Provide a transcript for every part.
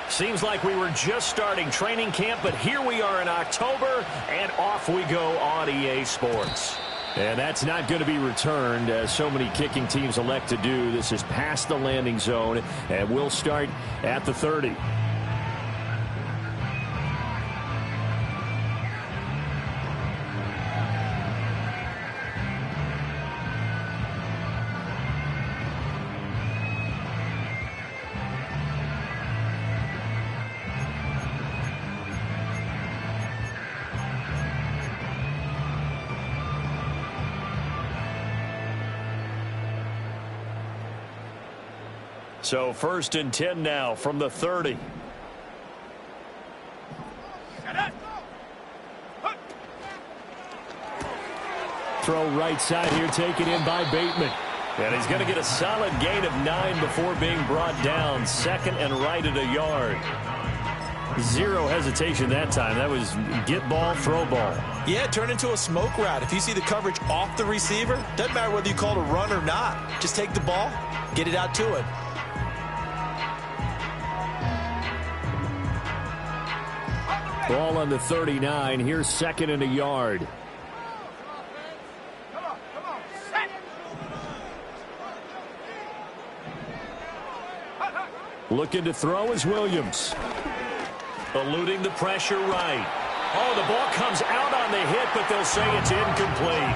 Seems like we were just starting training camp, but here we are in October, and off we go on EA Sports. And that's not going to be returned, as so many kicking teams elect to do. This is past the landing zone, and we'll start at the 30. So 1st and 10 now from the 30. Throw right side here, taken in by Bateman. And he's going to get a solid gain of 9 before being brought down. 2nd and right at a yard. Zero hesitation that time. That was get ball, throw ball. Yeah, turn into a smoke route. If you see the coverage off the receiver, doesn't matter whether you call it a run or not. Just take the ball, get it out to him. Ball on the 39. Here's 2nd and a yard. Looking to throw is Williams. Eluding the pressure right. Oh, the ball comes out on the hit, but they'll say it's incomplete.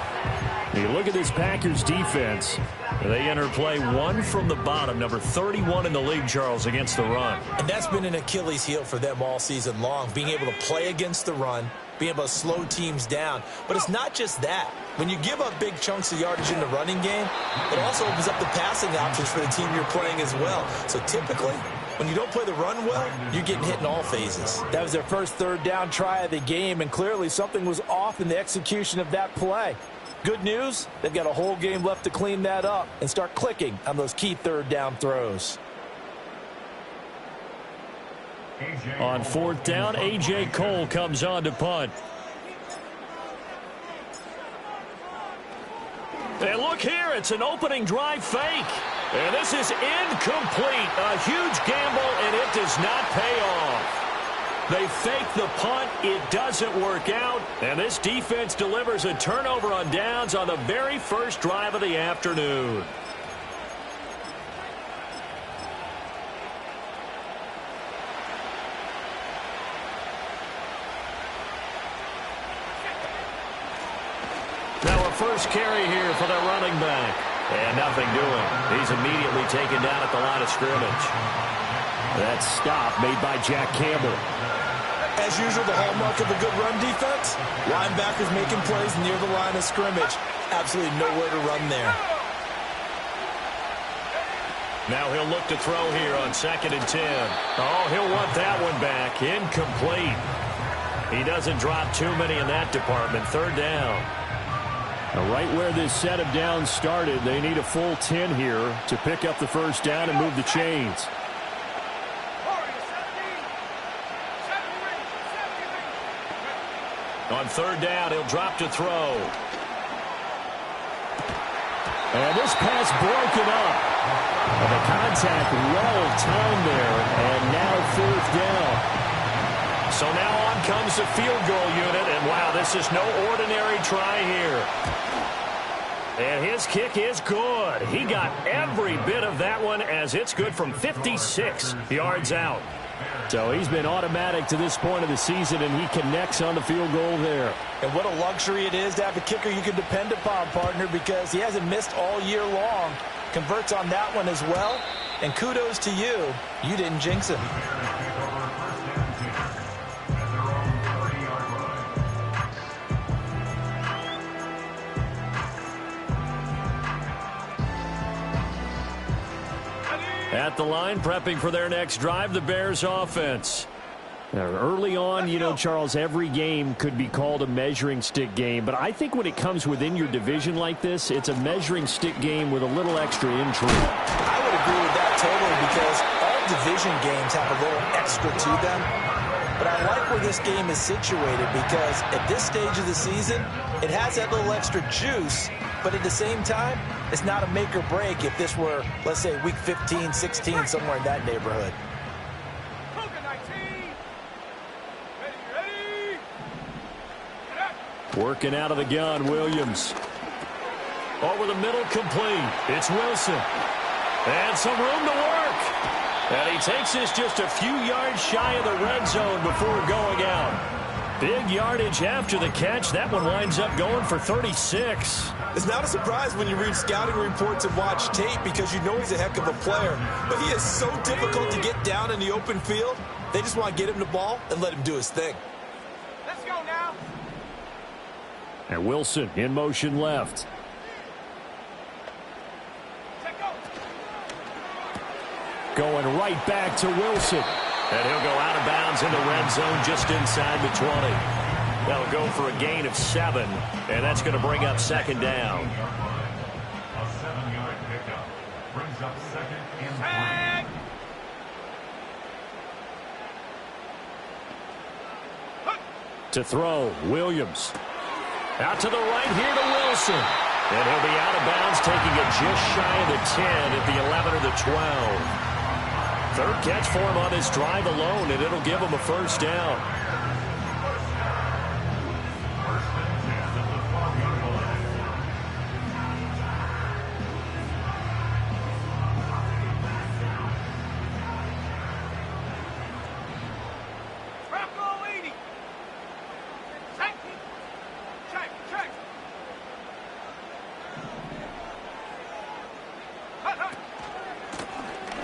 You look at this Packers defense. They enter play 1 from the bottom, number 31 in the league, Charles, against the run. And that's been an Achilles heel for them all season long, being able to play against the run, being able to slow teams down. But it's not just that. When you give up big chunks of yardage in the running game, it also opens up the passing options for the team you're playing as well. So typically, when you don't play the run well, you're getting hit in all phases. That was their first 3rd down try of the game, and clearly something was off in the execution of that play. Good news, they've got a whole game left to clean that up and start clicking on those key 3rd down throws. On 4th down, A.J. Cole comes on to punt. And look here, it's an opening drive fake. And this is incomplete. A huge gamble, and it does not pay off. They fake the punt. It doesn't work out. And this defense delivers a turnover on downs on the very first drive of the afternoon. Now a first carry here for the running back. And nothing doing. He's immediately taken down at the line of scrimmage. That stop made by Jack Campbell. As usual, the hallmark of a good run defense, linebackers making plays near the line of scrimmage. Absolutely nowhere to run there. Now he'll look to throw here on 2nd and 10. Oh, he'll want that one back. Incomplete. He doesn't drop too many in that department. 3rd down. Now, right where this set of downs started, they need a full 10 here to pick up the first down and move the chains. On 3rd down, he'll drop to throw. And this pass broken up. And the contact well timed there. And now 4th down. So now on comes the field goal unit. And wow, this is no ordinary try here. And his kick is good. He got every bit of that one, as it's good from 56 yards out. So he's been automatic to this point of the season, and he connects on the field goal there. And what a luxury it is to have a kicker you can depend upon, partner, because he hasn't missed all year long. Converts on that one as well. And kudos to you. You didn't jinx him. At the line, prepping for their next drive, the Bears offense. Now, early on, you know, Charles, every game could be called a measuring stick game. But I think when it comes within your division like this, it's a measuring stick game with a little extra intrigue. I would agree with that totally, because all division games have a little extra to them. But I like where this game is situated, because at this stage of the season, it has that little extra juice. But at the same time, it's not a make or break if this were, let's say, week 15, 16, somewhere in that neighborhood. Working out of the gun, Williams. Over the middle, complete. It's Wilson. And some room to work. And he takes this just a few yards shy of the red zone before going out. Big yardage after the catch. That one winds up going for 36. It's not a surprise when you read scouting reports and watch tape because you know he's a heck of a player. But he is so difficult to get down in the open field. They just want to get him the ball and let him do his thing. Let's go now. And Wilson in motion left. Going right back to Wilson. And he'll go out of bounds in the red zone just inside the 20. That'll go for a gain of 7. And that's going to bring up second down. A 7-yard pickup brings up second and 3. To throw, Williams. Out to the right here to Wilson. And he'll be out of bounds, taking it just shy of the 10 at the 11 or the 12. Third catch for him on this drive alone, and it'll give him a first down.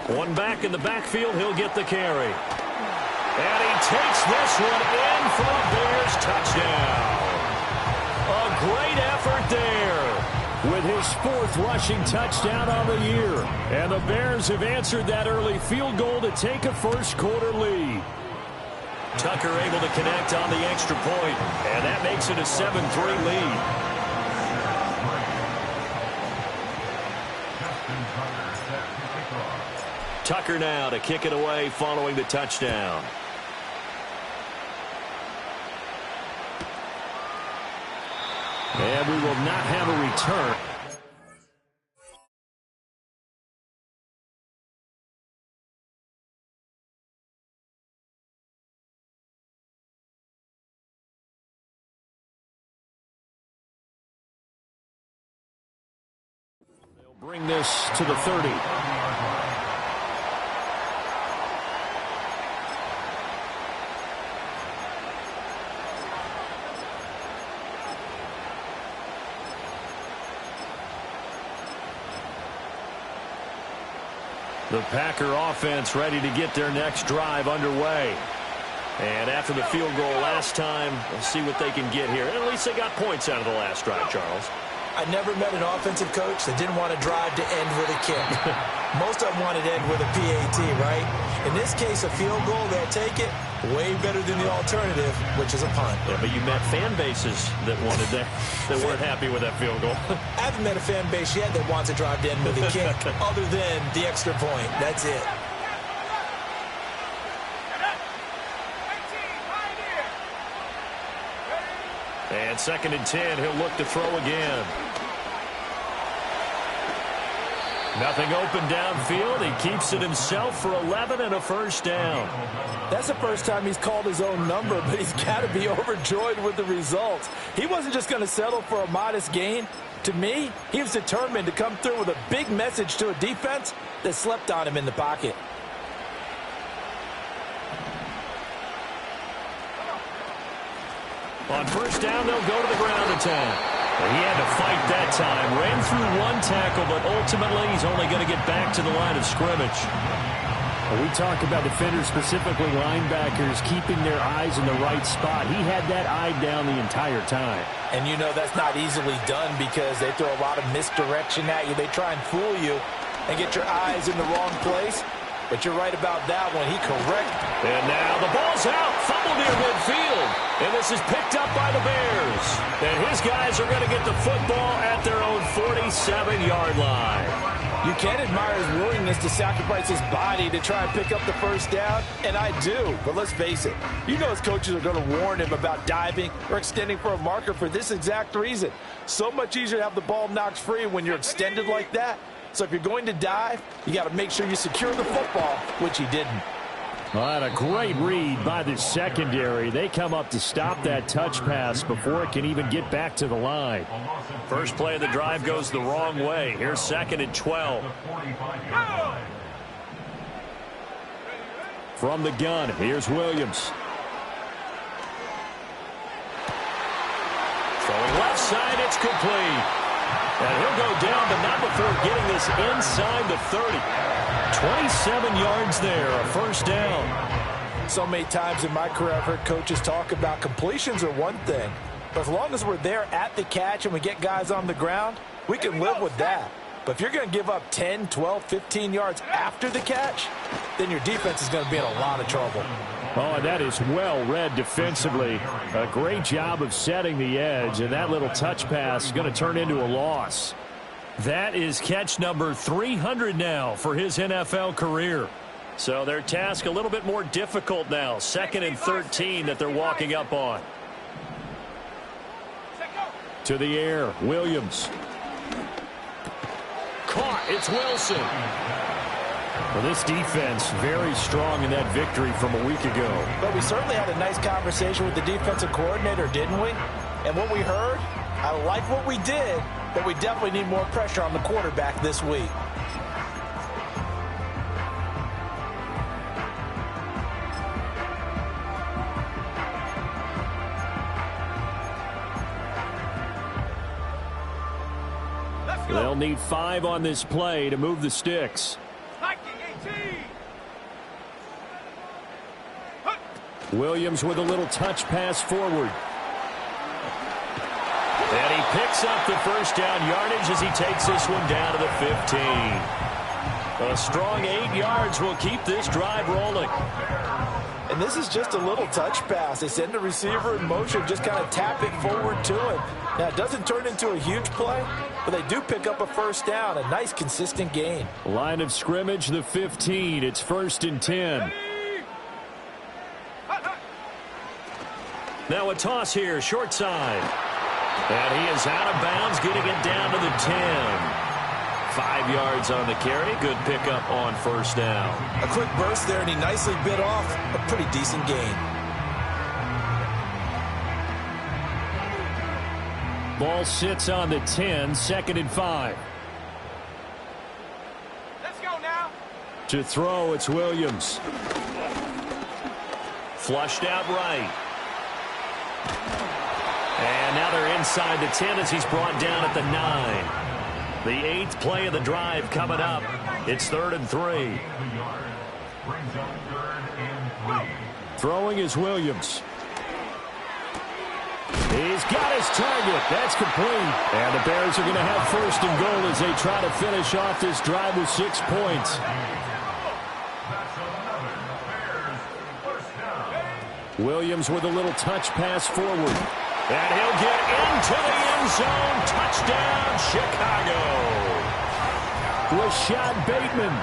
One back in the backfield, he'll get the carry. And he takes this one in for a Bears touchdown. A great effort there with his 4th rushing touchdown on the year. And the Bears have answered that early field goal to take a first quarter lead. Tucker able to connect on the extra point, and that makes it a 7-3 lead. Tucker now to kick it away following the touchdown. And we will not have a return. They'll bring this to the 30. The Packer offense ready to get their next drive underway. And after the field goal last time, we'll see what they can get here. At least they got points out of the last drive, Charles. I never met an offensive coach that didn't want to drive to end with a kick. Most of them wanted to end with a PAT, right? In this case, a field goal, they'll take it. Way better than the alternative, which is a punt. Yeah, but you met fan bases that wanted that weren't happy with that field goal. I haven't met a fan base yet that wants to drive to end with a kick other than the extra point. That's it. And 2nd and 10, he'll look to throw again. Nothing open downfield. He keeps it himself for 11 and a first down. That's the first time he's called his own number, but he's got to be overjoyed with the results. He wasn't just going to settle for a modest gain. To me, he was determined to come through with a big message to a defense that slept on him in the pocket. On first down, they'll go to the ground attack. He had to fight that time. Ran through one tackle, but ultimately he's only going to get back to the line of scrimmage. We talk about defenders, specifically linebackers, keeping their eyes in the right spot. He had that eye down the entire time. And you know that's not easily done because they throw a lot of misdirection at you. They try and fool you and get your eyes in the wrong place. But you're right about that one. He correct. And now the ball's out. Fumble near midfield. And this is picked up by the Bears. And his guys are going to get the football at their own 47-yard line. You can admire his willingness to sacrifice his body to try and pick up the first down, and I do. But let's face it, you know his coaches are going to warn him about diving or extending for a marker for this exact reason. So much easier to have the ball knocked free when you're extended like that. So if you're going to dive, you got to make sure you secure the football, which he didn't. Well, and a great read by the secondary. They come up to stop that touch pass before it can even get back to the line. First play of the drive goes the wrong way. Here's 2nd and 12. From the gun, here's Williams. Throwing left side, it's complete. And he'll go down, but not before getting this inside the 30. 27 yards there, a first down. So many times in my career I've heard coaches talk about completions are one thing, but as long as we're there at the catch and we get guys on the ground, we can live with that. But if you're going to give up 10, 12, 15 yards after the catch, then your defense is going to be in a lot of trouble. Oh, and that is well read defensively. A great job of setting the edge, and that little touch pass is going to turn into a loss. That is catch number 300 now for his NFL career. So their task a little bit more difficult now. 2nd and 13 that they're walking up on. To the air, Williams. Caught, it's Wilson. Well, this defense very strong in that victory from a week ago. But we certainly had a nice conversation with the defensive coordinator, didn't we? And what we heard, I like what we did, but we definitely need more pressure on the quarterback this week. They'll need 5 on this play to move the sticks. Williams with a little touch pass forward. And he picks up the first down yardage as he takes this one down to the 15. A strong 8 yards will keep this drive rolling. And this is just a little touch pass. They send the receiver in motion, just kind of tap it forward to him. Now, it doesn't turn into a huge play, but they do pick up a first down, a nice, consistent gain. Line of scrimmage, the 15. It's 1st and 10. Now a toss here, short side. And he is out of bounds, getting it down to the 10. 5 yards on the carry. Good pickup on first down. A quick burst there, and he nicely bit off a pretty decent gain. Ball sits on the 10, 2nd and 5. Let's go now. To throw, it's Williams. Flushed out right. And now they're inside the 10 as he's brought down at the 9. The 8th play of the drive coming up. It's 3rd and 3. Throwing is Williams. He's got his target. That's complete. And the Bears are going to have 1st and goal as they try to finish off this drive with 6 points. Williams with a little touch pass forward. And he'll get into the end zone. Touchdown, Chicago. Rashad Bateman.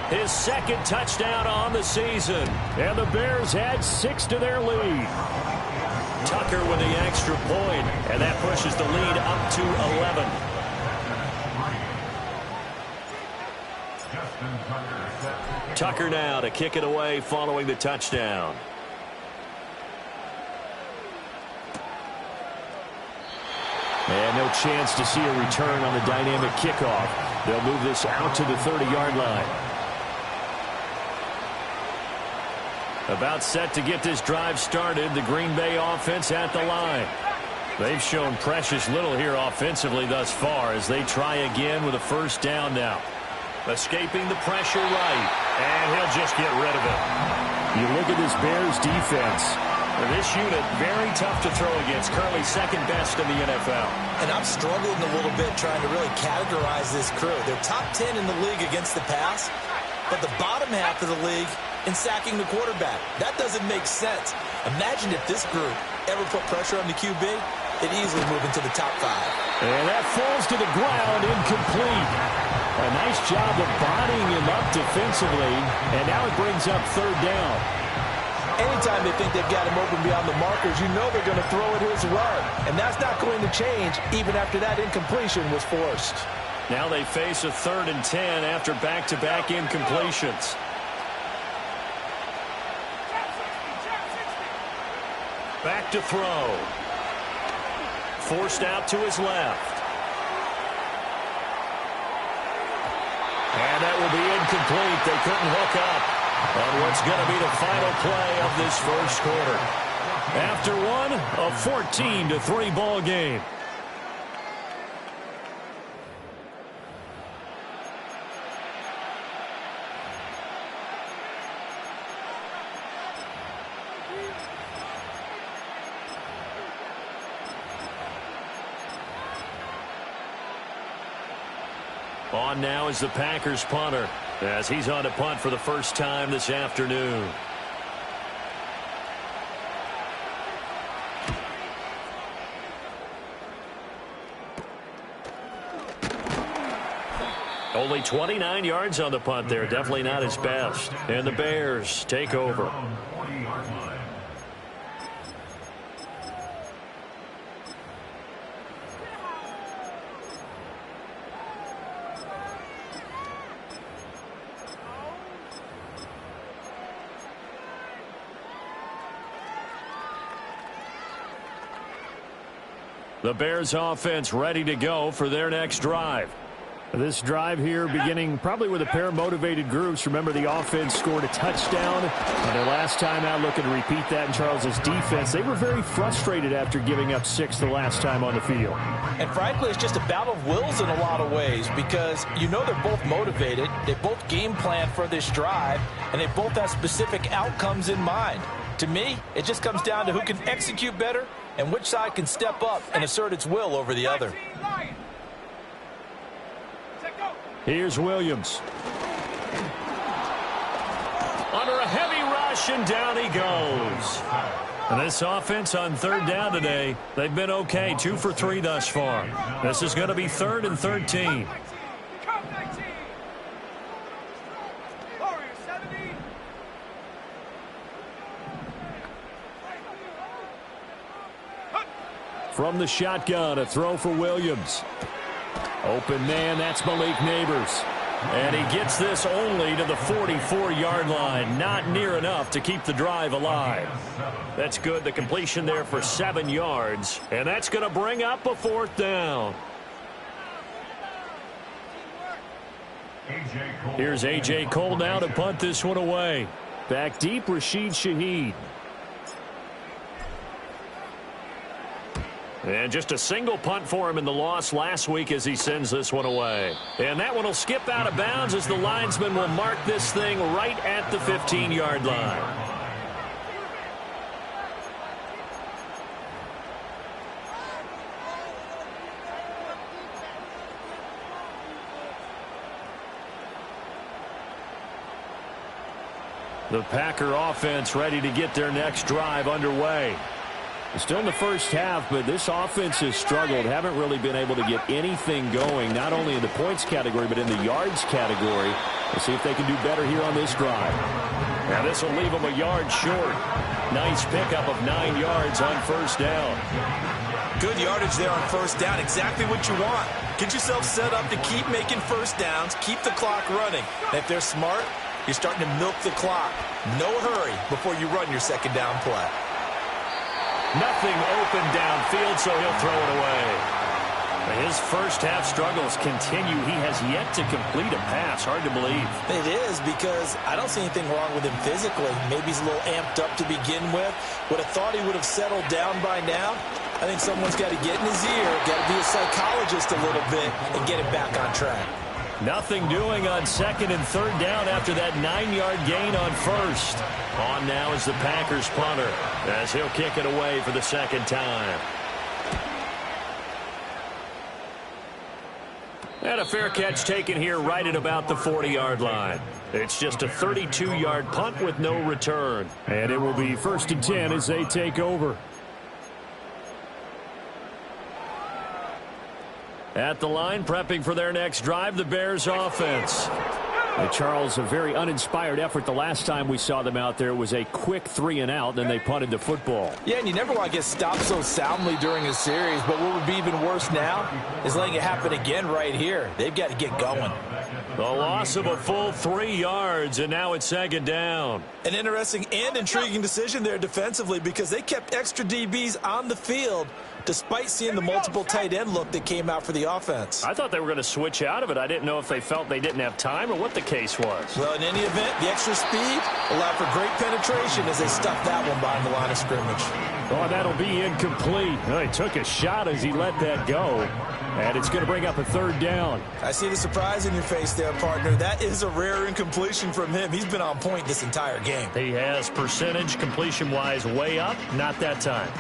His 2nd touchdown on the season. And the Bears add 6 to their lead. Tucker with the extra point, and that pushes the lead up to 11. Tucker now to kick it away following the touchdown. And no chance to see a return on the dynamic kickoff. They'll move this out to the 30-yard line. About set to get this drive started, the Green Bay offense at the line. They've shown precious little here offensively thus far as they try again with a first down now. Escaping the pressure right, and he'll just get rid of it. You look at this Bears defense. This unit, very tough to throw against, currently 2nd best in the NFL. And I'm struggling a little bit trying to really categorize this crew. They're top 10 in the league against the pass, but the bottom half of the league in sacking the quarterback. That doesn't make sense. Imagine if this group ever put pressure on the QB, it'd easily move into the top 5. And that falls to the ground, incomplete. A nice job of bodying him up defensively, and now it brings up 3rd down. Anytime they think they've got him open beyond the markers, you know they're going to throw it his way. And that's not going to change even after that incompletion was forced. Now they face a 3rd and 10 after back-to-back incompletions. Back to throw. Forced out to his left. And that will be incomplete. They couldn't hook up on what's going to be the final play of this first quarter. After one, a 14-3 ball game. On now is the Packers punter as he's on to punt for the first time this afternoon. Only 29 yards on the punt there. Definitely not his best. And the Bears take over. The Bears offense ready to go for their next drive. This drive here beginning probably with a pair of motivated groups. Remember, the offense scored a touchdown on their last time out, looking to repeat that in Charles's defense. They were very frustrated after giving up 6 the last time on the field. And frankly, it's just a battle of wills in a lot of ways because you know they're both motivated. They both game plan for this drive, and they both have specific outcomes in mind. To me, it just comes down to who can execute better and which side can step up and assert its will over the other. Here's Williams. Under a heavy rush, and down he goes. And this offense on third down today, they've been okay, 2 for 3 thus far. This is going to be 3rd and 13. From the shotgun, a throw for Williams. Open man, that's Malik Neighbors. And he gets this only to the 44-yard line. Not near enough to keep the drive alive. That's good. The completion there for 7 yards. And that's going to bring up a 4th down. Here's A.J. Cole now to punt this one away. Back deep, Rashid Shaheed. And just a single punt for him in the loss last week as he sends this one away. And that one will skip out of bounds as the linesman will mark this thing right at the 15-yard line. The Packer offense ready to get their next drive underway. Still in the first half, but this offense has struggled. Haven't really been able to get anything going, not only in the points category, but in the yards category. We'll see if they can do better here on this drive. Now this will leave them a yard short. Nice pickup of 9 yards on first down. Good yardage there on first down. Exactly what you want. Get yourself set up to keep making first downs, keep the clock running. And if they're smart, you're starting to milk the clock. No hurry before you run your second down play. Nothing open downfield, so he'll throw it away. His first half struggles continue. He has yet to complete a pass. Hard to believe. It is because I don't see anything wrong with him physically. Maybe he's a little amped up to begin with. Would have thought he would have settled down by now. I think someone's got to get in his ear, got to be a psychologist a little bit, and get him back on track. Nothing doing on 2nd and 3rd down after that 9-yard gain on first. On now is the Packers punter as he'll kick it away for the second time. And a fair catch taken here right at about the 40-yard line. It's just a 32-yard punt with no return. And it will be 1st and 10 as they take over. At the line, prepping for their next drive, the Bears offense. Charles, a very uninspired effort. The last time we saw them out there was a quick 3-and-out, then they punted the football. Yeah, and you never want to get stopped so soundly during a series, but what would be even worse now is letting it happen again right here. They've got to get going. The loss of a full 3 yards, and now it's second down. An interesting and intriguing decision there defensively because they kept extra DBs on the field despite seeing the multiple tight end look that came out for the offense. I thought they were going to switch out of it. I didn't know if they felt they didn't have time or what the case was. Well, in any event, the extra speed allowed for great penetration as they stuffed that one behind the line of scrimmage. Oh, that'll be incomplete. Oh, he took a shot as he let that go, and it's going to bring up a third down. I see the surprise in your face there, partner. That is a rare incompletion from him. He's been on point this entire game. He has percentage completion-wise way up, not that time.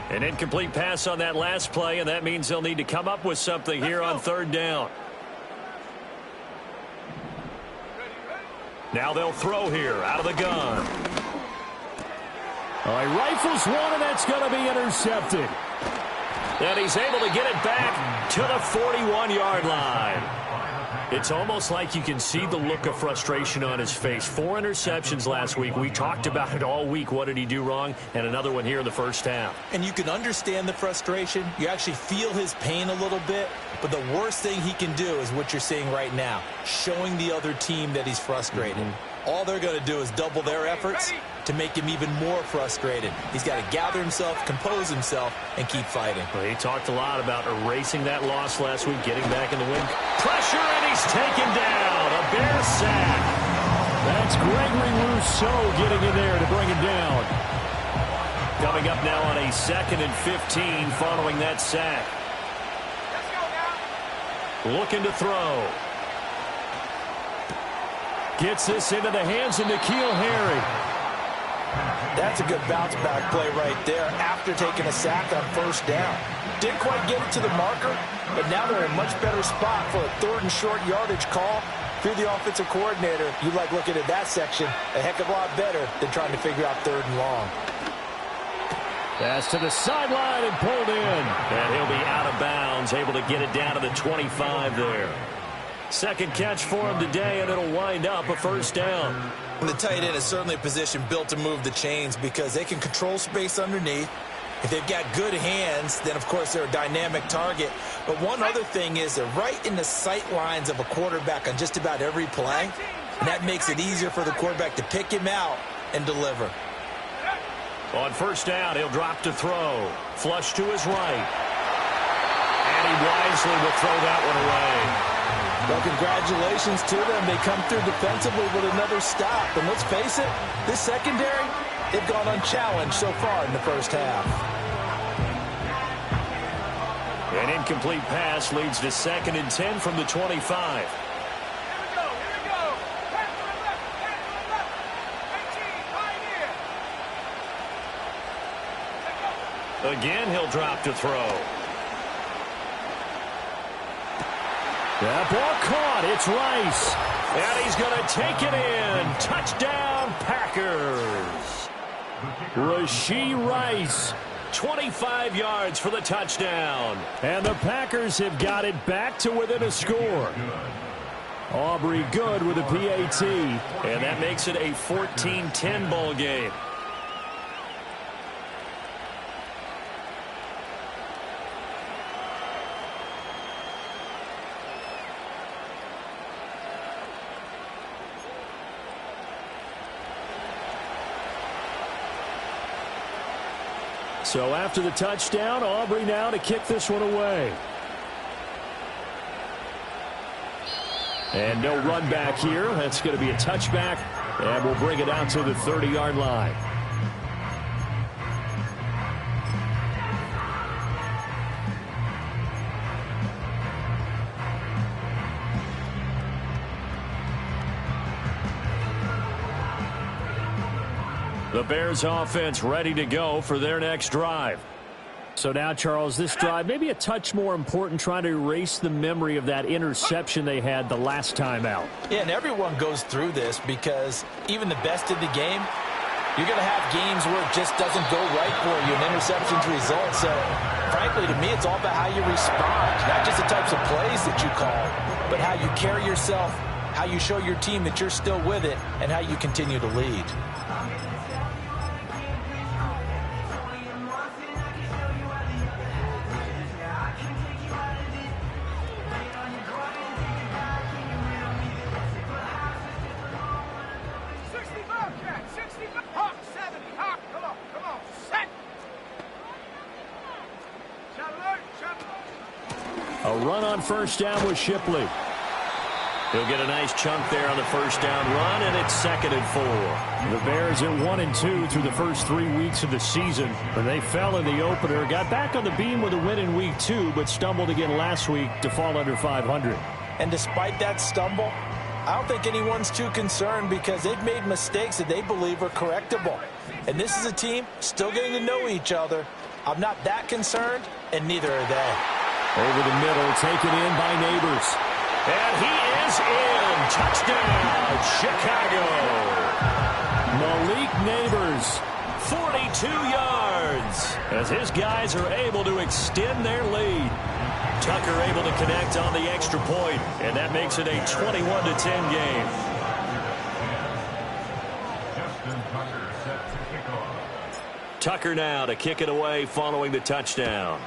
An incomplete pass on that last play, and that means they'll need to come up with something here on third down. Now they'll throw here out of the gun. He rifles one, and that's going to be intercepted. And he's able to get it back to the 41-yard line. It's almost like you can see the look of frustration on his face. 4 interceptions last week. We talked about it all week. What did he do wrong? And another one here in the first half. And you can understand the frustration. You actually feel his pain a little bit. But the worst thing he can do is what you're seeing right now, showing the other team that he's frustrated. All they're going to do is double their efforts to make him even more frustrated. He's got to gather himself, compose himself, and keep fighting. Well, he talked a lot about erasing that loss last week, getting back in the win. Pressure, and he's taken down. A Bear sack. That's Gregory Rousseau getting in there to bring him down. Coming up now on a 2nd and 15 following that sack. Looking to throw. Gets this into the hands of N'Keal Harry. That's a good bounce-back play right there after taking a sack on first down. Didn't quite get it to the marker, but now they're in a much better spot for a 3rd and short yardage call. Through the offensive coordinator, you like looking at that section a heck of a lot better than trying to figure out 3rd and long. Pass to the sideline and pulled in. And he'll be out of bounds, able to get it down to the 25 there. Second catch for him today, and it'll wind up a first down. And the tight end is certainly a position built to move the chains because they can control space underneath. If they've got good hands, then, of course, they're a dynamic target. But one other thing is they're right in the sight lines of a quarterback on just about every play, and that makes it easier for the quarterback to pick him out and deliver. On first down, he'll drop to throw. Flush to his right. And he wisely will throw that one away. Well, congratulations to them. They come through defensively with another stop. And let's face it, this secondary, they've gone unchallenged so far in the first half. An incomplete pass leads to 2nd and 10 from the 25. Again, he'll drop to throw. That ball caught. It's Rice. And he's going to take it in. Touchdown, Packers. Rashee Rice, 25 yards for the touchdown. And the Packers have got it back to within a score. Aubrey Good with a PAT. And that makes it a 14-10 ball game. So after the touchdown, Aubrey now to kick this one away. And no run back here. That's going to be a touchback, and we'll bring it out to the 30-yard line. The Bears offense ready to go for their next drive. So now, Charles, this drive maybe a touch more important, trying to erase the memory of that interception they had the last time out. Yeah, and everyone goes through this because even the best in the game, you're going to have games where it just doesn't go right for you, and interceptions result. So, frankly, to me, it's all about how you respond, not just the types of plays that you call, but how you carry yourself, how you show your team that you're still with it, and how you continue to lead. A run on first down with Shipley. He'll get a nice chunk there on the first down run, and it's 2nd and 4. The Bears at 1-2 through the first 3 weeks of the season. When they fell in the opener, got back on the beam with a win in week 2, but stumbled again last week to fall under 500. And despite that stumble, I don't think anyone's too concerned because they've made mistakes that they believe are correctable. And this is a team still getting to know each other. I'm not that concerned, and neither are they. Over the middle, taken in by Neighbors. And he is in. Touchdown, Chicago. Malik Neighbors, 42 yards, as his guys are able to extend their lead. Tucker able to connect on the extra point, and that makes it a 21-10 game. Tucker now to kick it away following the touchdown.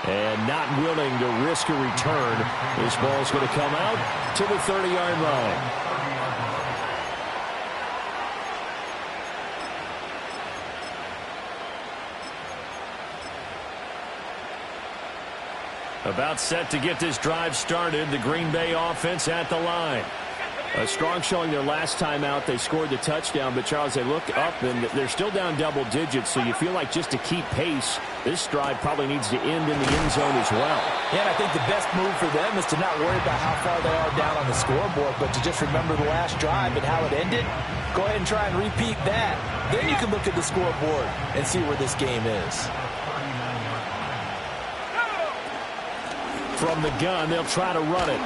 And not willing to risk a return. This ball's going to come out to the 30-yard line. About set to get this drive started. The Green Bay offense at the line. A strong showing their last time out. They scored the touchdown, but Charles, they look up and they're still down double digits, so you feel like just to keep pace, this drive probably needs to end in the end zone as well. Yeah, and I think the best move for them is to not worry about how far they are down on the scoreboard, but to just remember the last drive and how it ended. Go ahead and try and repeat that. Then you can look at the scoreboard and see where this game is. From the gun, they'll try to run it.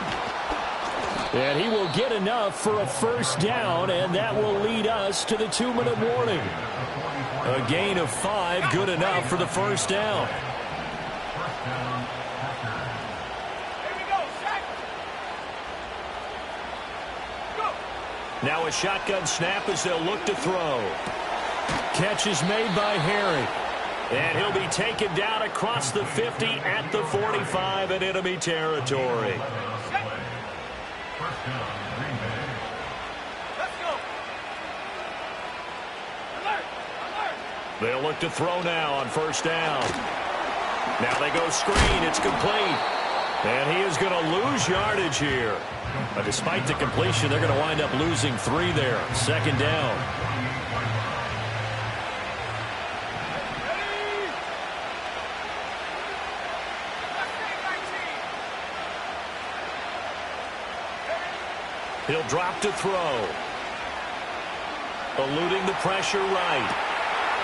And he will get enough for a first down, and that will lead us to the 2-minute warning. A gain of 5, good enough for the first down. Now a shotgun snap as they'll look to throw. Catch is made by Harry. And he'll be taken down across the 50 at the 45 in enemy territory. They'll look to throw now on first down. Now they go screen. It's complete. And he is going to lose yardage here. But despite the completion, they're going to wind up losing 3 there. 2nd down. He'll drop to throw. Eluding the pressure right.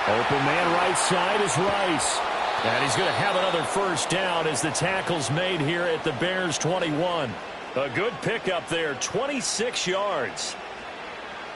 Open man right side is Rice. And he's going to have another first down as the tackle's made here at the Bears 21. A good pickup there, 26 yards.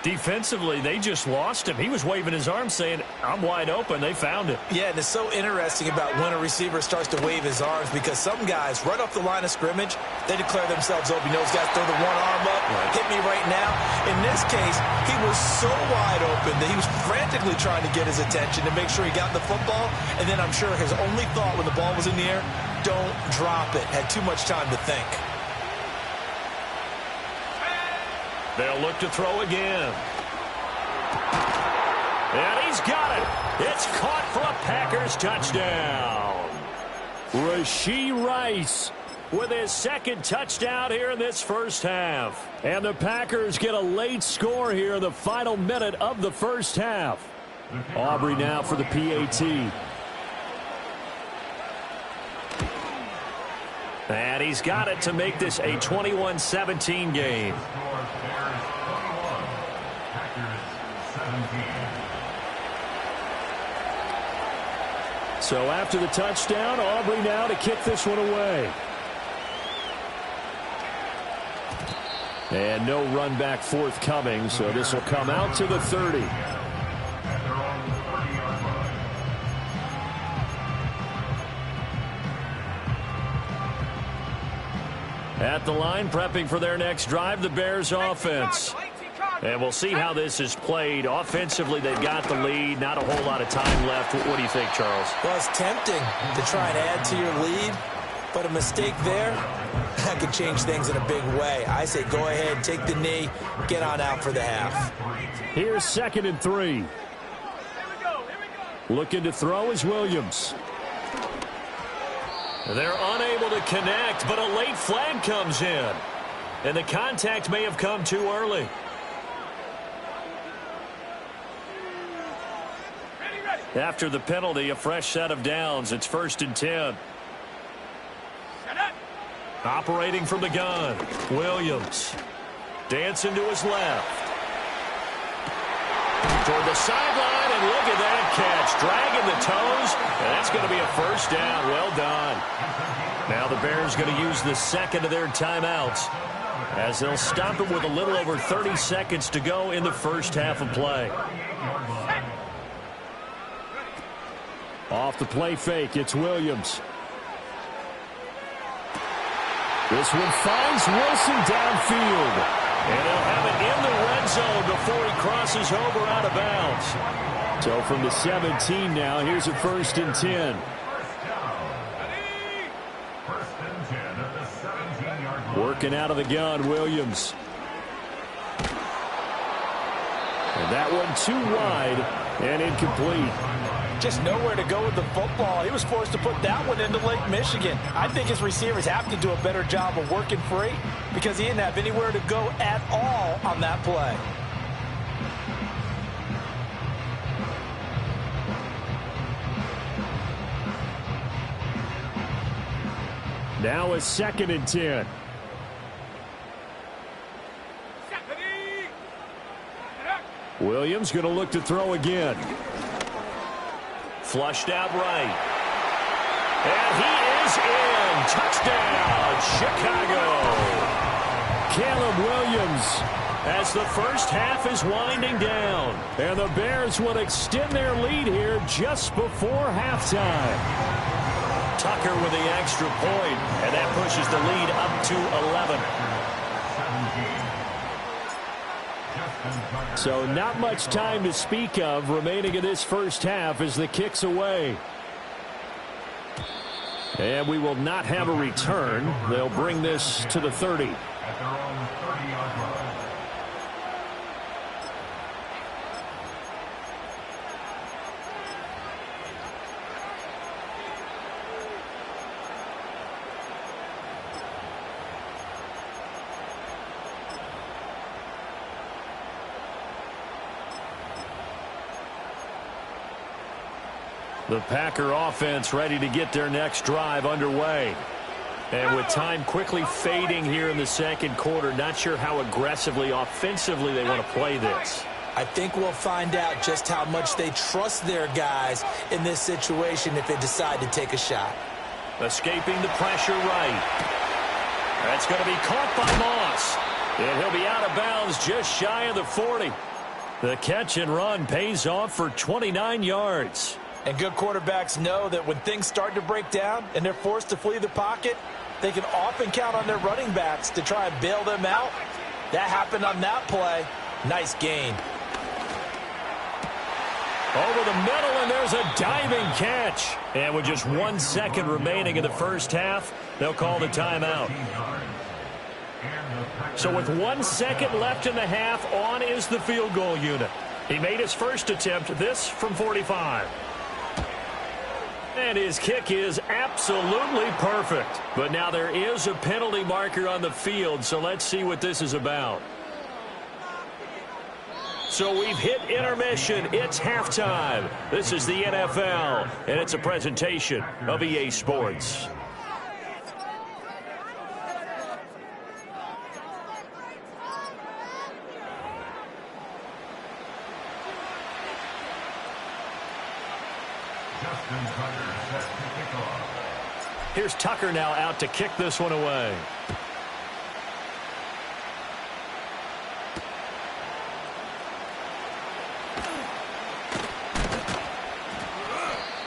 Defensively, they just lost him. He was waving his arms saying, I'm wide open. They found him. Yeah, and it's so interesting about when a receiver starts to wave his arms because some guys, right off the line of scrimmage, they declare themselves open. You know, those guys throw the one arm up, hit me right now. In this case, he was so wide open that he was frantically trying to get his attention to make sure he got the football. And then I'm sure his only thought when the ball was in the air, don't drop it. Had too much time to think. They'll look to throw again. And he's got it. It's caught for a Packers touchdown. Rashee Rice with his 2nd touchdown here in this first half. And the Packers get a late score here in the final minute of the first half. Aubrey now for the PAT. And he's got it to make this a 21-17 game. So after the touchdown, Aubrey now to kick this one away. And no run back forthcoming, so this will come out to the 30. At the line, prepping for their next drive, the Bears offense. And we'll see how this is played. Offensively, they've got the lead. Not a whole lot of time left. What do you think, Charles? Well, it's tempting to try and add to your lead, but a mistake there, that could change things in a big way. I say go ahead, take the knee, get on out for the half. Here's 2nd and 3. Looking to throw is Williams. They're unable to connect, but a late flag comes in. And the contact may have come too early. After the penalty, a fresh set of downs. It's 1st and 10. Operating from the gun, Williams. Dancing to his left. Toward the sideline, and look at that catch. Dragging the toes, and that's going to be a first down. Well done. Now the Bears going to use the second of their timeouts, as they'll stop it with a little over 30 seconds to go in the first half of play. Off the play fake, it's Williams. This one finds Wilson downfield. And he'll have it in the red zone before he crosses over out of bounds. So from the 17 now, here's a 1st and 10. Working out of the gun, Williams. And that one too wide and incomplete. Just nowhere to go with the football. He was forced to put that one into Lake Michigan. I think his receivers have to do a better job of working free because he didn't have anywhere to go at all on that play. Now a 2nd and 10. Williams going to look to throw again. Flushed out right. And he is in. Touchdown, Chicago. Caleb Williams, as the first half is winding down. And the Bears will extend their lead here just before halftime. Tucker with the extra point, and that pushes the lead up to 11. So not much time to speak of remaining in this first half as the kick's away. And we will not have a return. They'll bring this to the 30. At their own 30-yard line. The Packer offense ready to get their next drive underway. And with time quickly fading here in the second quarter, not sure how aggressively, offensively they want to play this. I think we'll find out just how much they trust their guys in this situation if they decide to take a shot. Escaping the pressure right. That's going to be caught by Moss. And he'll be out of bounds just shy of the 40. The catch and run pays off for 29 yards. And good quarterbacks know that when things start to break down and they're forced to flee the pocket, they can often count on their running backs to try and bail them out. That happened on that play. Nice gain. Over the middle, and there's a diving catch. And with just 1 second remaining in the first half, they'll call the timeout. So with 1 second left in the half, on is the field goal unit. He made his first attempt, this from 45. And his kick is absolutely perfect. But now there is a penalty marker on the field, so let's see what this is about. So we've hit intermission. It's halftime. This is the NFL, and it's a presentation of EA Sports. Here's Tucker now out to kick this one away.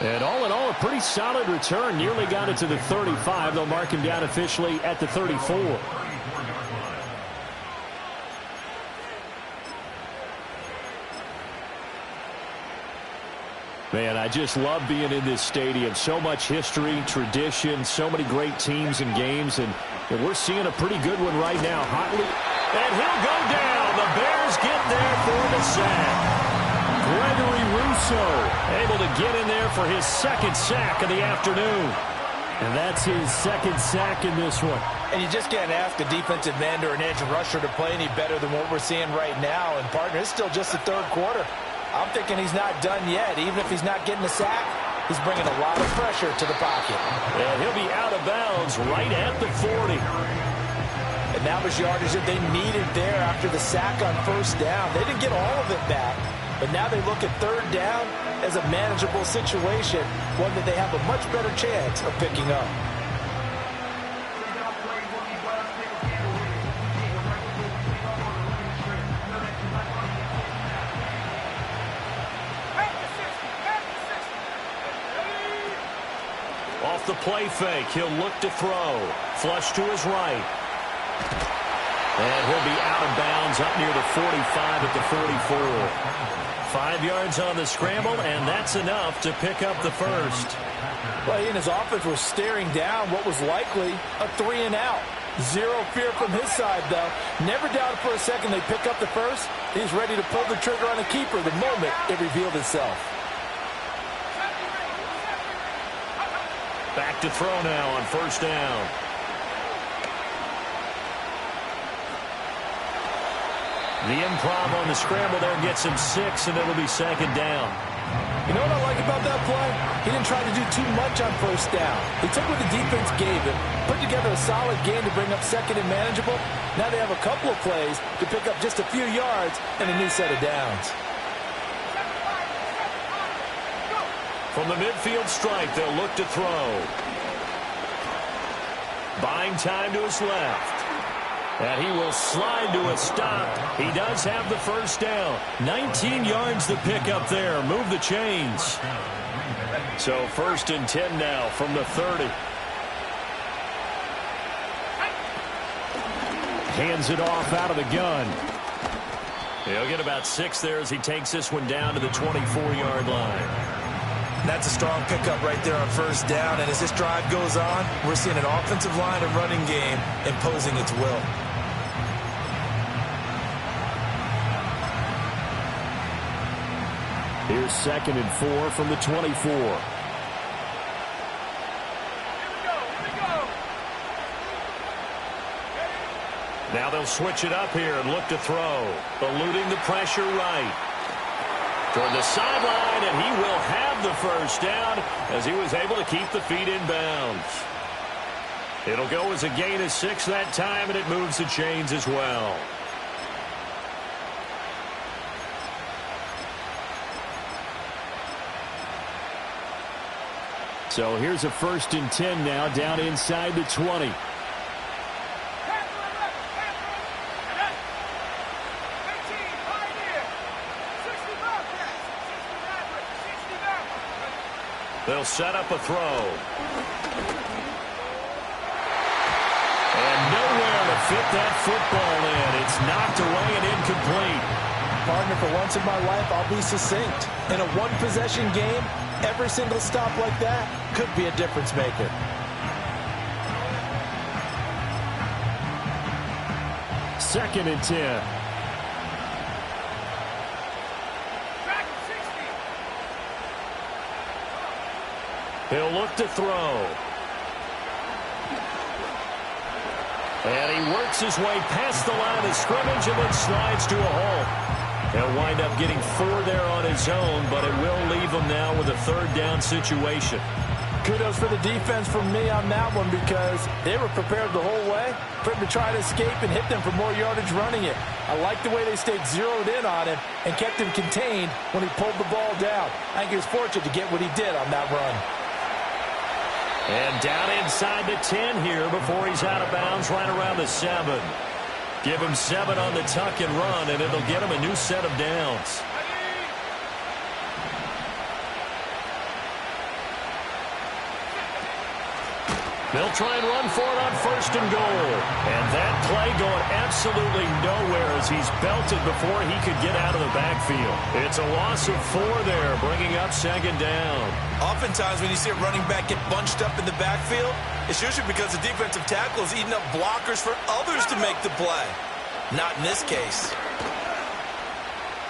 And all in all, a pretty solid return. Nearly got it to the 35. They'll mark him down officially at the 34. Man, I just love being in this stadium. So much history, tradition, so many great teams and games. And we're seeing a pretty good one right now. Hotly. And he'll go down. The Bears get there for the sack. Able to get in there for his second sack of the afternoon. And that's his second sack in this one. And you just can't ask a defensive end or an edge rusher to play any better than what we're seeing right now. And, partner, it's still just the third quarter. I'm thinking he's not done yet. Even if he's not getting a sack, he's bringing a lot of pressure to the pocket. And he'll be out of bounds right at the 40. And that was yardage that they needed there after the sack on first down. They didn't get all of it back, but now they look at third down as a manageable situation, one that they have a much better chance of picking up. Off the play fake, he'll look to throw. Flush to his right. And he'll be out of bounds up near the 45 at the 44. 5 yards on the scramble, and that's enough to pick up the first. Well, he and his offense were staring down what was likely a 3-and-out. Zero fear from his side, though. Never doubted for a second they pick up the first. He's ready to pull the trigger on a keeper the moment it revealed itself. Back to throw now on first down. The improv on the scramble there gets him 6, and it'll be second down. You know what I like about that play? He didn't try to do too much on first down. He took what the defense gave him, put together a solid game to bring up second and manageable. Now they have a couple of plays to pick up just a few yards and a new set of downs. From the midfield stripe, they'll look to throw. Buying time to his left. And he will slide to a stop. He does have the first down. 19 yards to pick up there. Move the chains. So first and 10 now from the 30. Hands it off out of the gun. He'll get about 6 there as he takes this one down to the 24-yard line. That's a strong pickup right there on first down. And as this drive goes on, we're seeing an offensive line and running game imposing its will. Here's 2nd and 4 from the 24. Now they'll switch it up here and look to throw. Eluding the pressure right. Toward the sideline, and he will have the first down as he was able to keep the feet in bounds. It'll go as a gain of 6 that time, and it moves the chains as well. So here's a 1st and 10 now down inside the 20. They'll set up a throw. And nowhere to fit that football in. It's knocked away and incomplete. Partner, for once in my life, I'll be succinct. In a one-possession game, every single stop like that could be a difference maker. Second and 10. He'll look to throw. And he works his way past the line of scrimmage and then slides to a halt. He'll wind up getting 4 there on his own, but it will leave him now with a third down situation. Kudos for the defense from me on that one because they were prepared the whole way for him to try to escape and hit them for more yardage running it. I like the way they stayed zeroed in on him and kept him contained when he pulled the ball down. I think he was fortunate to get what he did on that run. And down inside the 10 here before he's out of bounds right around the 7. Give him 7 on the tuck and run, and it'll get him a new set of downs. They'll try and run for it on 1st and goal. And that play going absolutely nowhere as he's belted before he could get out of the backfield. It's a loss of 4 there, bringing up 2nd down. Oftentimes when you see a running back get bunched up in the backfield, it's usually because the defensive tackle is eating up blockers for others to make the play. Not in this case.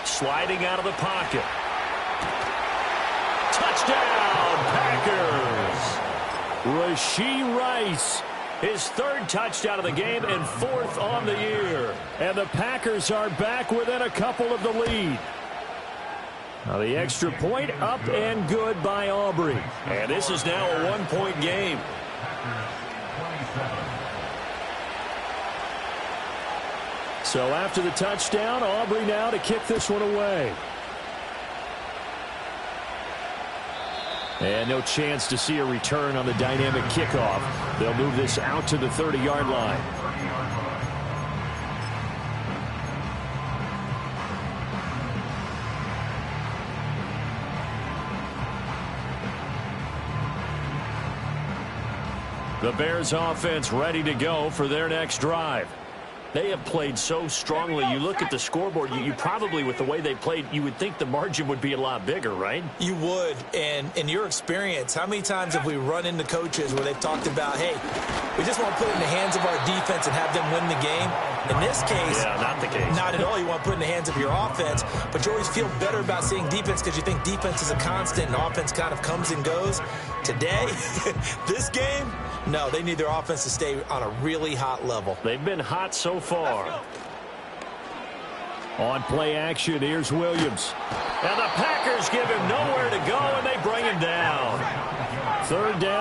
Sliding out of the pocket. Touchdown, Packers. Rashee Rice, his third touchdown of the game and fourth on the year. And the Packers are back within a couple of the lead. Now the extra point up and good by Aubrey. And this is now a one-point game. So after the touchdown, Aubrey now to kick this one away. And no chance to see a return on the dynamic kickoff. They'll move this out to the 30-yard line. The Bears offense ready to go for their next drive. They have played so strongly. You look at the scoreboard, you probably, with the way they played, you would think the margin would be a lot bigger, right? You would. And in your experience, how many times have we run into coaches where they've talked about, hey, we just want to put it in the hands of our defense and have them win the game? In this case, yeah, not the case. Not at all. You want to put it in the hands of your offense, but you always feel better about seeing defense because you think defense is a constant and offense kind of comes and goes. Today, this game, no, they need their offense to stay on a really hot level. They've been hot so far. On play action, here's Williams. And the Packers give him nowhere to go, and they bring him down. Third down.